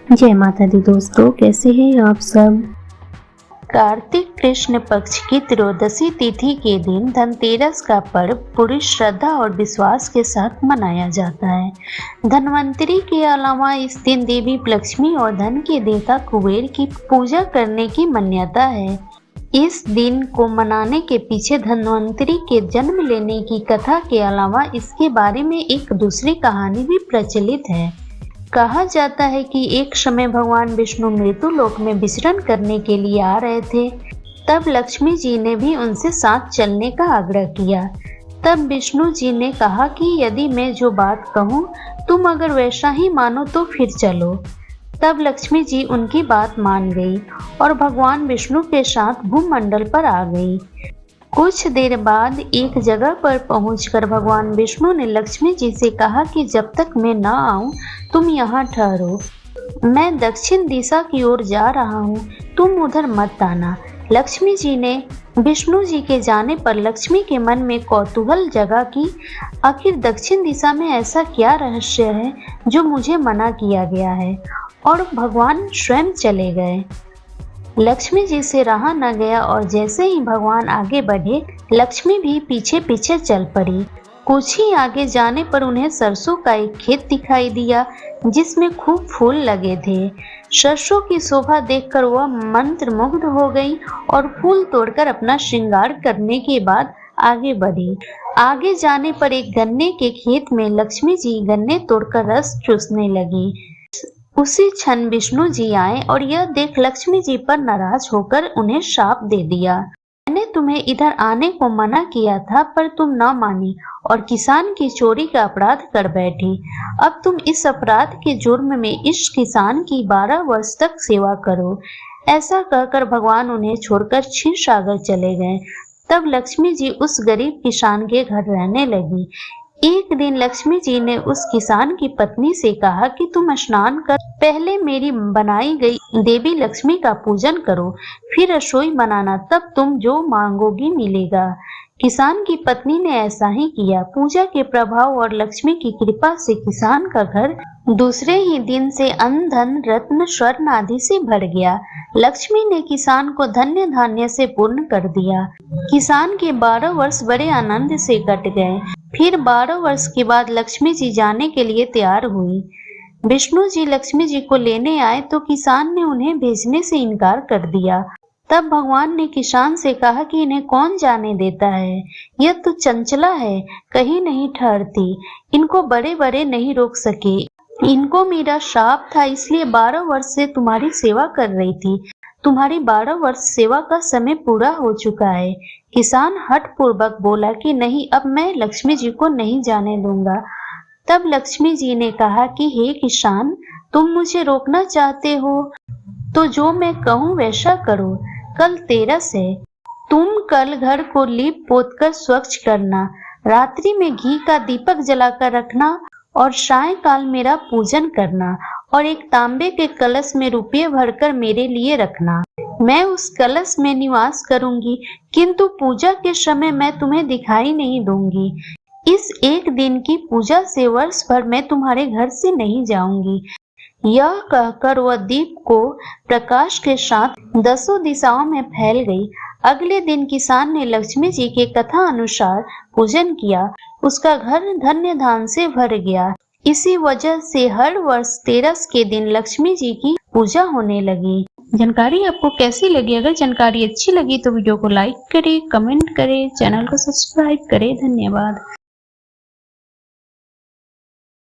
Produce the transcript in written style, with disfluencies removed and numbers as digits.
जय माता दी दोस्तों, कैसे हैं आप सब। कार्तिक कृष्ण पक्ष की त्रयोदशी तिथि के दिन धनतेरस का पर्व पूरी श्रद्धा और विश्वास के साथ मनाया जाता है। धनवंतरी के अलावा इस दिन देवी लक्ष्मी और धन के देवता कुबेर की पूजा करने की मान्यता है। इस दिन को मनाने के पीछे धन्वंतरी के जन्म लेने की कथा के अलावा इसके बारे में एक दूसरी कहानी भी प्रचलित है। कहा जाता है कि एक समय भगवान विष्णु मृत्यु लोक में विचरण करने के लिए आ रहे थे। तब लक्ष्मी जी ने भी उनसे साथ चलने का आग्रह किया। तब विष्णु जी ने कहा कि यदि मैं जो बात कहूँ तुम अगर वैसा ही मानो तो फिर चलो। तब लक्ष्मी जी उनकी बात मान गई और भगवान विष्णु के साथ भूमंडल पर आ गई। कुछ देर बाद एक जगह पर पहुंचकर भगवान विष्णु ने लक्ष्मी जी से कहा कि जब तक मैं न आऊं तुम यहाँ ठहरो। मैं दक्षिण दिशा की ओर जा रहा हूँ, तुम उधर मत आना। लक्ष्मी जी ने विष्णु जी के जाने पर लक्ष्मी के मन में कौतूहल जगा कि आखिर दक्षिण दिशा में ऐसा क्या रहस्य है जो मुझे मना किया गया है, और भगवान स्वयं चले गए। लक्ष्मी जी से रहा न गया और जैसे ही भगवान आगे बढ़े लक्ष्मी भी पीछे पीछे चल पड़ी। कुछ ही आगे जाने पर उन्हें सरसों का एक खेत दिखाई दिया जिसमें खूब फूल लगे थे। सरसों की शोभा देखकर वह मंत्रमुग्ध हो गई और फूल तोड़कर अपना श्रृंगार करने के बाद आगे बढ़ी। आगे जाने पर एक गन्ने के खेत में लक्ष्मी जी गन्ने तोड़कर रस चूसने लगी। उसी क्षण विष्णु जी आए और यह देख लक्ष्मी जी पर नाराज होकर उन्हें शाप दे दिया। मैंने तुम्हें इधर आने को मना किया था पर तुम न मानी और किसान की चोरी का अपराध कर बैठी। अब तुम इस अपराध के जुर्म में इस किसान की 12 वर्ष तक सेवा करो। ऐसा कहकर भगवान उन्हें छोड़कर क्षीर सागर चले गए। तब लक्ष्मी जी उस गरीब किसान के घर रहने लगी। एक दिन लक्ष्मी जी ने उस किसान की पत्नी से कहा कि तुम स्नान कर पहले मेरी बनाई गई देवी लक्ष्मी का पूजन करो, फिर रसोई बनाना, तब तुम जो मांगोगी मिलेगा। किसान की पत्नी ने ऐसा ही किया। पूजा के प्रभाव और लक्ष्मी की कृपा से किसान का घर दूसरे ही दिन से अन्न धन रत्न स्वर्ण आदि से भर गया। लक्ष्मी ने किसान को धन्य धान्य से पूर्ण कर दिया। किसान के 12 वर्ष बड़े आनंद से कट गए। फिर 12 वर्ष के बाद लक्ष्मी जी जाने के लिए तैयार हुई। विष्णु जी लक्ष्मी जी को लेने आए तो किसान ने उन्हें भेजने से इनकार कर दिया। तब भगवान ने किसान से कहा कि इन्हें कौन जाने देता है, यह तो चंचला है, कहीं नहीं ठहरती, इनको बड़े बड़े नहीं रोक सके। इनको मेरा शाप था, इसलिए 12 वर्ष से तुम्हारी सेवा कर रही थी। तुम्हारी 12 वर्ष सेवा का समय पूरा हो चुका है। किसान हठ पूर्वक बोला कि नहीं, अब मैं लक्ष्मी जी को नहीं जाने दूंगा। तब लक्ष्मी जी ने कहा कि हे किसान, तुम मुझे रोकना चाहते हो तो जो मैं कहूँ वैसा करो। कल तेरस है, तुम कल घर को लीप पोत कर स्वच्छ करना, रात्रि में घी का दीपक जलाकर रखना और सायंकाल मेरा पूजन करना और एक तांबे के कलश में रुपये भरकर मेरे लिए रखना। मैं उस कलश में निवास करूंगी, किंतु पूजा के समय मैं तुम्हें दिखाई नहीं दूंगी। इस एक दिन की पूजा से वर्ष भर मैं तुम्हारे घर से नहीं जाऊंगी। यह कहकर वह दीप को प्रकाश के साथ 10 दिशाओं में फैल गई। अगले दिन किसान ने लक्ष्मी जी के कथा अनुसार पूजन किया। उसका घर धन्य धान से भर गया। इसी वजह से हर वर्ष तेरस के दिन लक्ष्मी जी की पूजा होने लगी। जानकारी आपको कैसी लगी? अगर जानकारी अच्छी लगी तो वीडियो को लाइक करें, कमेंट करें, चैनल को सब्सक्राइब करें। धन्यवाद।